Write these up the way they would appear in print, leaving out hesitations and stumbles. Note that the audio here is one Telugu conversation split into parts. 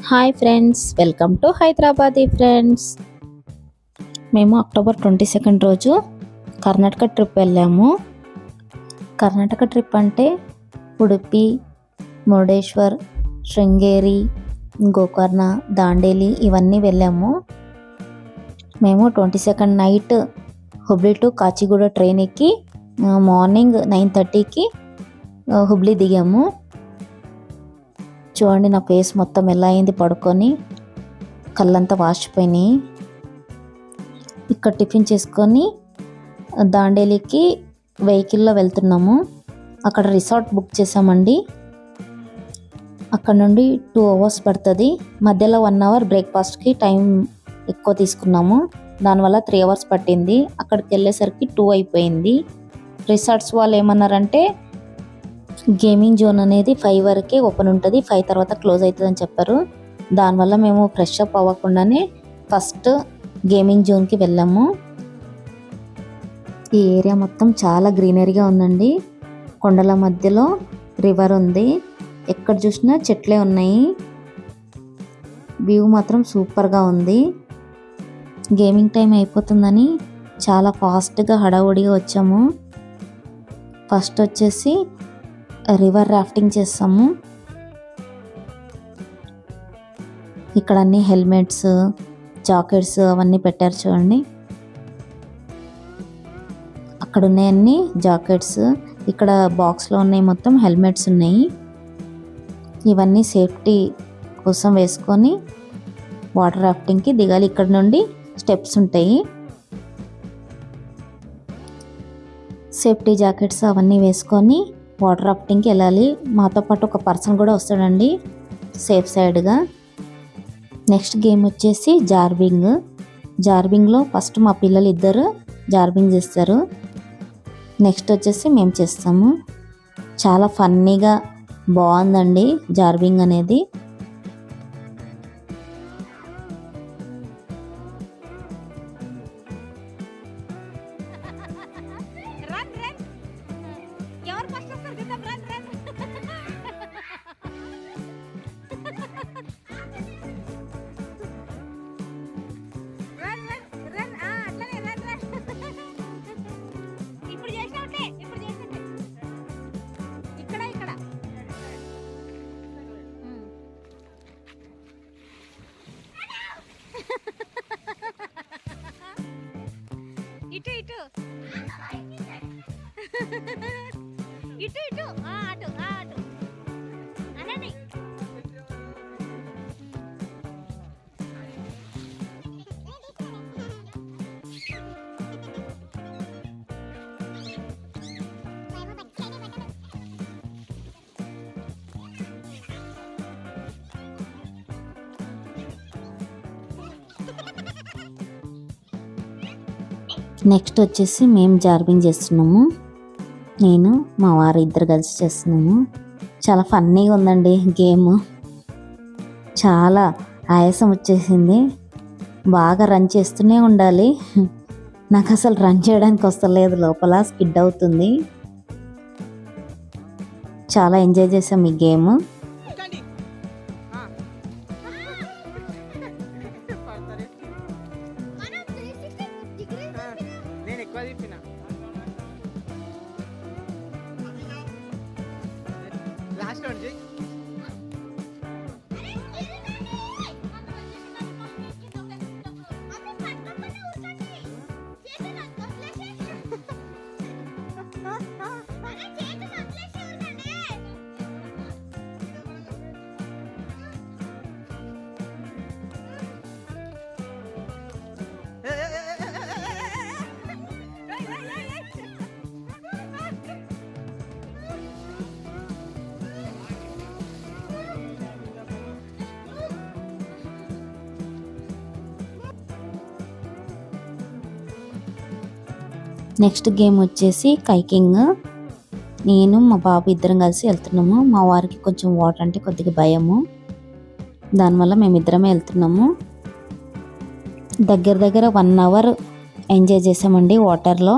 Hi friends, welcome to Hyderabadi friends. మేము అక్టోబర్ 22 రోజు కర్ణాటక ట్రిప్ వెళ్ళాము. కర్ణాటక ట్రిప్ అంటే ఉడుపి, మురుడేశ్వర్, శృంగేరి, గోకర్ణ, దాండేలి ఇవన్నీ వెళ్ళాము. మేము 22 night Hubli to Kacheguda train ఎక్కి మార్నింగ్ 9:30కి హుబ్లీ దిగాము. చూడండి నా ఫేస్ మొత్తం ఎలా అయింది, పడుకొని కళ్ళంతా వాచిపోయినాయి. ఇక్కడ టిఫిన్ చేసుకొని దాండేలికి వెహికల్లో వెళ్తున్నాము. అక్కడ రిసార్ట్ బుక్ చేసామండి. అక్కడ నుండి 2 అవర్స్ పడుతుంది. మధ్యలో 1 అవర్ బ్రేక్ఫాస్ట్కి టైం ఎక్కువ తీసుకున్నాము. దానివల్ల 3 అవర్స్ పట్టింది. అక్కడికి వెళ్ళేసరికి 2 అయిపోయింది. రిసార్ట్స్ వాళ్ళు ఏమన్నారంటే గేమింగ్ జోన్ అనేది 5 వరకే ఓపెన్ ఉంటుంది, 5 తర్వాత క్లోజ్ అవుతుందని చెప్పారు. దానివల్ల మేము ఫ్రెష్ అప్ అవ్వకుండానే ఫస్ట్ గేమింగ్ జోన్కి వెళ్ళాము. ఈ ఏరియా మొత్తం చాలా గ్రీనరీగా ఉందండి. కొండల మధ్యలో రివర్ ఉంది. ఎక్కడ చూసినా చెట్లే ఉన్నాయి. వ్యూ మాత్రం సూపర్గా ఉంది. గేమింగ్ టైం అయిపోతుందని చాలా ఫాస్ట్గా హడావుడిగా వచ్చాము. ఫస్ట్ వచ్చేసి రివర్ రాఫ్టింగ్ చేస్తాము. ఇక్కడ అన్ని హెల్మెట్స్, జాకెట్స్ అవన్నీ పెట్టారు చూడండి. అక్కడ ఉన్నాయన్నీ జాకెట్స్, ఇక్కడ బాక్స్లో ఉన్నాయి మొత్తం హెల్మెట్స్ ఉన్నాయి. ఇవన్నీ సేఫ్టీ కోసం వేసుకొని వాటర్ రాఫ్టింగ్కి దిగాలి. ఇక్కడ నుండి స్టెప్స్ ఉంటాయి. సేఫ్టీ జాకెట్స్ అవన్నీ వేసుకొని వాటర్ రాఫ్టింగ్కి వెళ్ళాలి. మాతో పాటు ఒక పర్సన్ కూడా వస్తాడండి సేఫ్ సైడ్గా. నెక్స్ట్ గేమ్ వచ్చేసి జార్బింగ్. జార్బింగ్లో ఫస్ట్ మా పిల్లలు ఇద్దరు జార్బింగ్ చేస్తారు. నెక్స్ట్ వచ్చేసి మేము చేస్తాము. చాలా ఫన్నీగా బాగుందండి జార్బింగ్ అనేది. ఇటు ఇటు ఇటు ఇటు అటు అటు అనని. నెక్స్ట్ వచ్చేసి మేము జార్బింగ్ చేస్తున్నాము. నేను మా వారు ఇద్దరు కలిసి చేస్తున్నాము. చాలా ఫన్నీగా ఉందండి గేమ్. చాలా ఆయాసం వచ్చేసింది. బాగా రన్ చేస్తూనే ఉండాలి. నాకు అసలు రన్ చేయడానికి వస్తలేదు, లోపల స్కిడ్ అవుతుంది. చాలా ఎంజాయ్ చేసాం ఈ గేమ్. నెక్స్ట్ గేమ్ వచ్చేసి కైకింగ్. నేను మా బాబు ఇద్దరం కలిసి వెళ్తున్నాము. మా వారికి కొంచెం వాటర్ అంటే కొద్దిగా భయము, దానివల్ల మేమిద్దరమే వెళ్తున్నాము. దగ్గర 1 అవర్ ఎంజాయ్ చేసామండి వాటర్లో.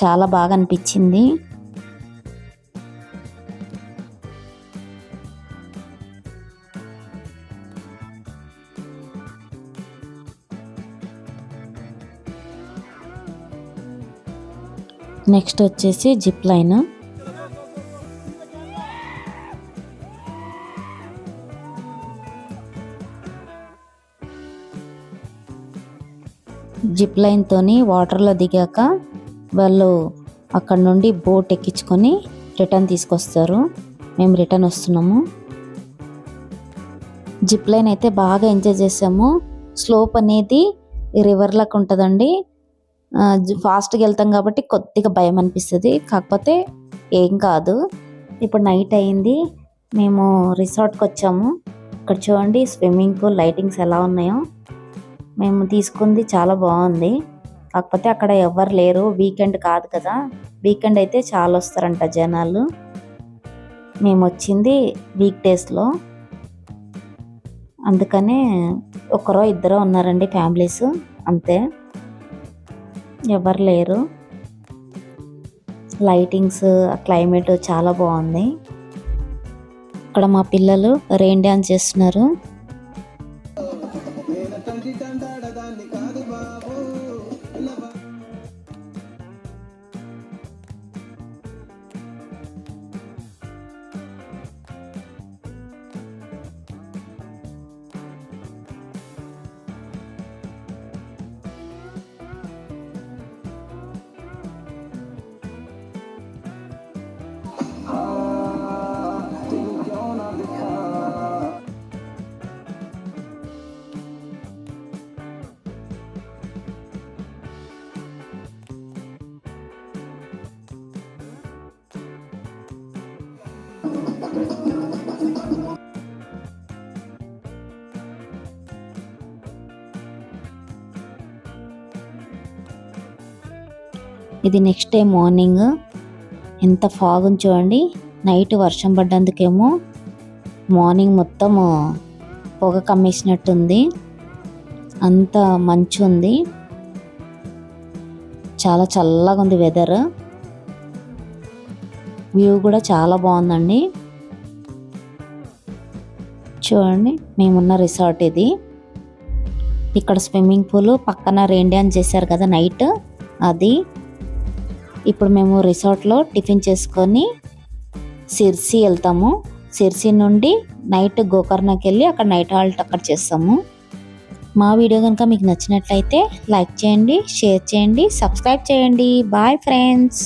చాలా బాగా అనిపించింది. నెక్స్ట్ వచ్చేసి జిప్ లైన్. జిప్ లైన్తోని వాటర్లో దిగాక వాళ్ళు అక్కడ నుండి బోట్ ఎక్కించుకొని రిటర్న్ తీసుకొస్తారు. మేము రిటర్న్ వస్తున్నాము. జిప్ లైన్ అయితే బాగా ఎంజాయ్ చేసాము. స్లోప్ అనేది రివర్లకు ఉంటుందండి. ఫాస్ట్గా వెళ్తాం కాబట్టి కొద్దిగా భయం అనిపిస్తుంది, కాకపోతే ఏం కాదు. ఇప్పుడు నైట్ అయింది, మేము రిసార్ట్కి వచ్చాము. ఇక్కడ చూడండి స్విమ్మింగ్ పూల్ లైటింగ్స్ ఎలా ఉన్నాయో. మేము తీసుకుంది చాలా బాగుంది, కాకపోతే అక్కడ ఎవరు లేరు, వీకెండ్ కాదు కదా. వీకెండ్ అయితే చాలా వస్తారంట జనాలు. మేము వచ్చింది వీక్ డేస్లో, అందుకనే ఒకరో ఇద్దరో ఉన్నారండి ఫ్యామిలీస్, అంతే, ఎవరు లేరు. లైటింగ్స్, క్లైమేట్ చాలా బాగుంది. ఇక్కడ మా పిల్లలు రెయిన్ డ్యాన్స్ చేస్తున్నారు. ఇది నెక్స్ట్ డే మార్నింగ్. ఎంత ఫాగ్ ఉంది చూడండి. నైట్ వర్షం పడ్డందుకేమో మార్నింగ్ మొత్తం పొగ కమ్మేసినట్టుంది, అంత మంచు ఉంది. చాలా చల్లగా ఉంది వెదర్. వ్యూ కూడా చాలా బాగుందండి. చూడండి మేమున్న రిసార్ట్ ఇది. ఇక్కడ స్విమ్మింగ్ పూల్ పక్కన రెయిన్ డ్యాన్స్ చేశారు కదా నైట్, అది. ఇప్పుడు మేము రిసార్ట్లో టిఫిన్ చేసుకొని సిర్సి వెళ్తాము. సిర్సి నుండి నైట్ గోకర్ణకి వెళ్ళి అక్కడ నైట్ హాల్ట్ అక్కడ చేస్తాము. మా వీడియో కనుక మీకు నచ్చినట్లయితే లైక్ చేయండి, షేర్ చేయండి, సబ్స్క్రైబ్ చేయండి. Bye friends.